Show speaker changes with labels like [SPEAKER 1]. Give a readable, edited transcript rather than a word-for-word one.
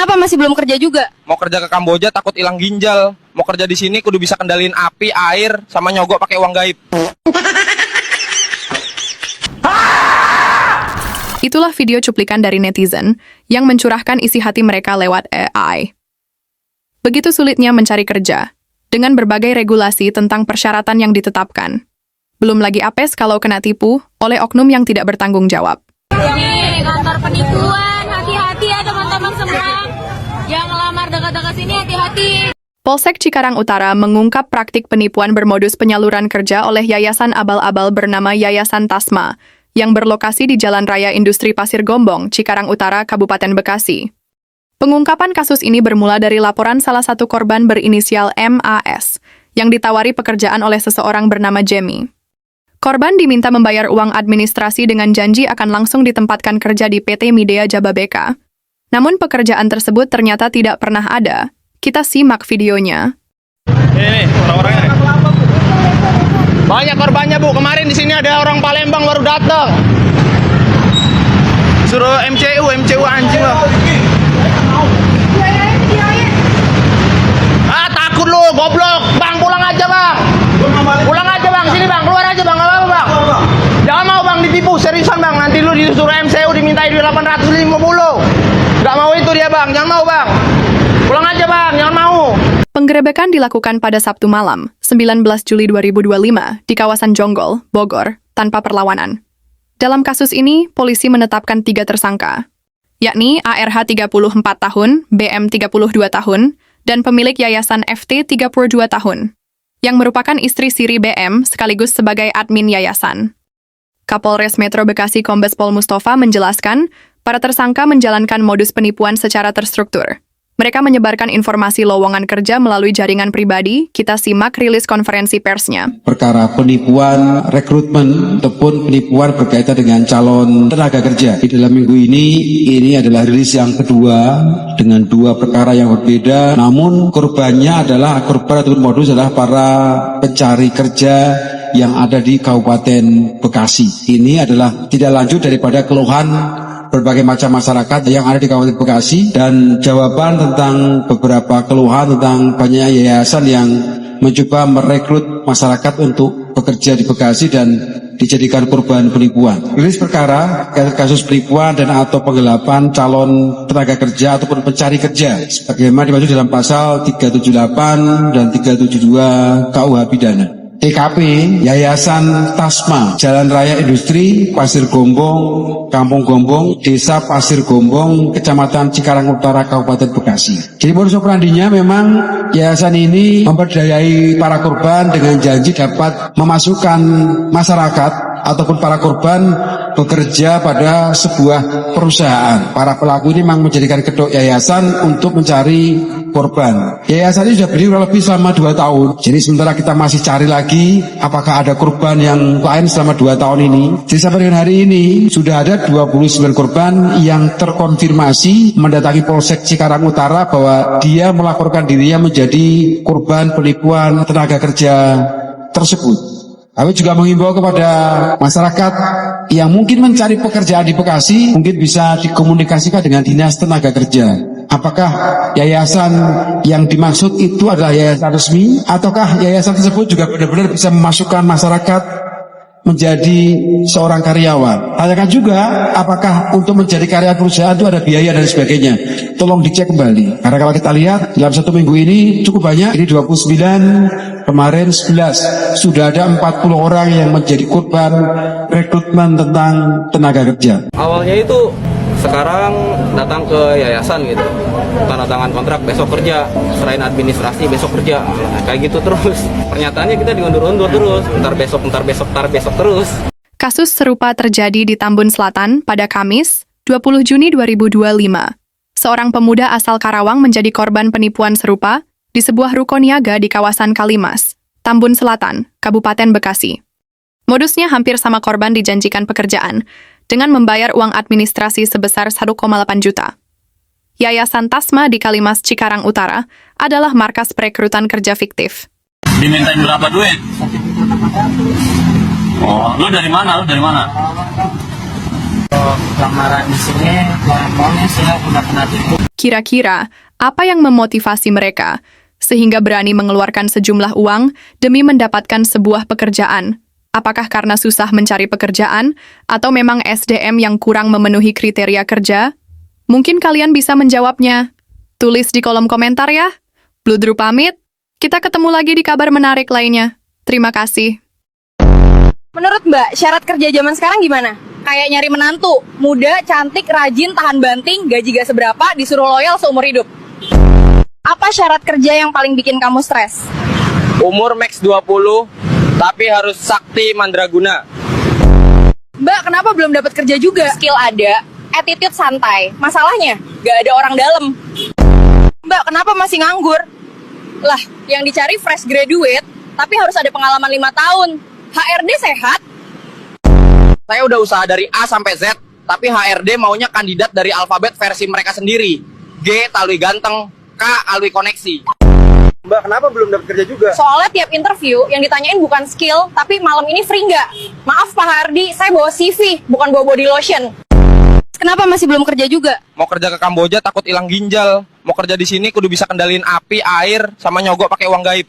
[SPEAKER 1] Kenapa masih belum kerja juga?
[SPEAKER 2] Mau kerja ke Kamboja takut hilang ginjal. Mau kerja di sini kudu bisa kendaliin api, air, sama nyogok pakai uang gaib.
[SPEAKER 3] Itulah video cuplikan dari netizen yang mencurahkan isi hati mereka lewat AI. Begitu sulitnya mencari kerja, dengan berbagai regulasi tentang persyaratan yang ditetapkan. Belum lagi apes kalau kena tipu oleh oknum yang tidak bertanggung jawab.
[SPEAKER 4] Ini kantor penipuan, hati-hati ya teman-teman semua. Yang ngelamar dekat-dekat sini hati-hati.
[SPEAKER 3] Polsek Cikarang Utara mengungkap praktik penipuan bermodus penyaluran kerja oleh yayasan abal-abal bernama Yayasan Tasma, yang berlokasi di Jalan Raya Industri Pasir Gombong, Cikarang Utara, Kabupaten Bekasi. Pengungkapan kasus ini bermula dari laporan salah satu korban berinisial MAS, yang ditawari pekerjaan oleh seseorang bernama Jamie. Korban diminta membayar uang administrasi dengan janji akan langsung ditempatkan kerja di PT Midea Jababeka. Namun pekerjaan tersebut ternyata tidak pernah ada. Kita simak videonya.
[SPEAKER 2] Ini orang-orangnya.
[SPEAKER 5] Banyak korbannya, Bu. Kemarin di sini ada orang Palembang baru datang. Suruh MCU anjing lah. Ah, takut lu, goblok. Bang, pulang aja, Bang. Pulang aja, Bang. Sini, Bang. Keluar aja, Bang. Enggak apa-apa, Bang. Jangan mau, Bang, ditipu. Seriusan, Bang. Nanti lu disuruh MCU dimintai duit 850. Enggak mau itu dia, Bang. Jangan mau, Bang. Pulang aja, Bang. Jangan mau.
[SPEAKER 3] Penggerebekan dilakukan pada Sabtu malam, 19 Juli 2025, di kawasan Jonggol, Bogor, tanpa perlawanan. Dalam kasus ini, polisi menetapkan 3 tersangka, yakni ARH 34 tahun, BM 32 tahun, dan pemilik yayasan FT 32 tahun, yang merupakan istri Siri BM sekaligus sebagai admin yayasan. Kapolres Metro Bekasi Kombes Pol Mustafa menjelaskan, para tersangka menjalankan modus penipuan secara terstruktur. Mereka menyebarkan informasi lowongan kerja melalui jaringan pribadi. Kita simak rilis konferensi persnya.
[SPEAKER 6] Perkara penipuan rekrutmen ataupun penipuan berkaitan dengan calon tenaga kerja. Di dalam minggu ini adalah rilis yang kedua dengan 2 perkara yang berbeda. Namun korbannya adalah korban ataupun modus adalah para pencari kerja yang ada di Kabupaten Bekasi. Ini adalah tidak lanjut daripada keluhan berbagai macam masyarakat yang ada di Kabupaten Bekasi, dan jawaban tentang beberapa keluhan tentang banyak yayasan yang mencoba merekrut masyarakat untuk bekerja di Bekasi dan dijadikan korban penipuan. Rilis perkara kasus penipuan dan atau penggelapan calon tenaga kerja ataupun pencari kerja sebagaimana dimaksud dalam pasal 378 dan 372 KUH Pidana. TKP Yayasan Tasma, Jalan Raya Industri Pasir Gombong, Kampung Gombong, Desa Pasir Gombong, Kecamatan Cikarang Utara, Kabupaten Bekasi. Jadi modus operandinya memang yayasan ini memperdayai para korban dengan janji dapat memasukkan masyarakat ataupun para korban bekerja pada sebuah perusahaan. Para pelaku ini memang menjadikan kedok yayasan untuk mencari korban. Yayasan ini sudah berdiri kurang lebih selama 2 tahun. Jadi sementara kita masih cari lagi apakah ada korban yang lain selama 2 tahun ini. Jadi sampai dengan hari ini sudah ada 29 korban yang terkonfirmasi mendatangi Polsek Cikarang Utara bahwa dia melaporkan dirinya menjadi korban penipuan tenaga kerja tersebut. Kami juga menghimbau kepada masyarakat yang mungkin mencari pekerjaan di Bekasi, mungkin bisa dikomunikasikan dengan Dinas Tenaga Kerja. Apakah yayasan yang dimaksud itu adalah yayasan resmi, ataukah yayasan tersebut juga benar-benar bisa memasukkan masyarakat menjadi seorang karyawan. Tanyakan juga apakah untuk menjadi karyawan perusahaan itu ada biaya dan sebagainya. Tolong dicek kembali. Karena kalau kita lihat dalam 1 minggu ini cukup banyak. Ini 29, kemarin 11. Sudah ada 40 orang yang menjadi korban rekrutmen tentang tenaga kerja.
[SPEAKER 7] Awalnya itu sekarang datang ke yayasan gitu, tanda tangan kontrak, besok kerja, serain administrasi, besok kerja, kayak gitu terus. Pernyataannya kita diundur-undur terus, ntar besok terus.
[SPEAKER 3] Kasus serupa terjadi di Tambun Selatan pada Kamis, 20 Juni 2025. Seorang pemuda asal Karawang menjadi korban penipuan serupa di sebuah ruko niaga di kawasan Kalimas, Tambun Selatan, Kabupaten Bekasi. Modusnya hampir sama korban dijanjikan pekerjaan, dengan membayar uang administrasi sebesar 1,8 juta. Yayasan Tasma di Kalimas Cikarang Utara adalah markas perekrutan kerja fiktif.
[SPEAKER 8] Dimintain berapa duit? Oh, lu dari mana?
[SPEAKER 1] lamaran di sini maunya saya udah pernah tipu.
[SPEAKER 3] Kira-kira apa yang memotivasi mereka sehingga berani mengeluarkan sejumlah uang demi mendapatkan sebuah pekerjaan? Apakah karena susah mencari pekerjaan atau memang SDM yang kurang memenuhi kriteria kerja? Mungkin kalian bisa menjawabnya. Tulis di kolom komentar ya. Bludru pamit. Kita ketemu lagi di kabar menarik lainnya. Terima kasih.
[SPEAKER 4] Menurut Mbak, syarat kerja zaman sekarang gimana? Kayak nyari menantu, muda, cantik, rajin, tahan banting, gaji gak seberapa, disuruh loyal seumur hidup. Apa syarat kerja yang paling bikin kamu stres?
[SPEAKER 2] Umur max 20, tapi harus sakti mandraguna.
[SPEAKER 4] Mbak, kenapa belum dapat kerja juga? Skill ada, attitude santai. Masalahnya, gak ada orang dalam. Mbak, kenapa masih nganggur? Lah, yang dicari fresh graduate, tapi harus ada pengalaman 5 tahun. HRD sehat?
[SPEAKER 2] Saya udah usaha dari A sampai Z, tapi HRD maunya kandidat dari alfabet versi mereka sendiri. G, talui ganteng. K, alui koneksi.
[SPEAKER 5] Mbak, kenapa belum dapat kerja juga?
[SPEAKER 4] Soalnya tiap interview yang ditanyain bukan skill, tapi malam ini free nggak? Maaf Pak Hardi, saya bawa CV, bukan bawa body lotion. Kenapa masih belum kerja juga?
[SPEAKER 2] Mau kerja ke Kamboja takut hilang ginjal. Mau kerja di sini kudu bisa kendaliin api, air, sama nyogok pakai uang gaib.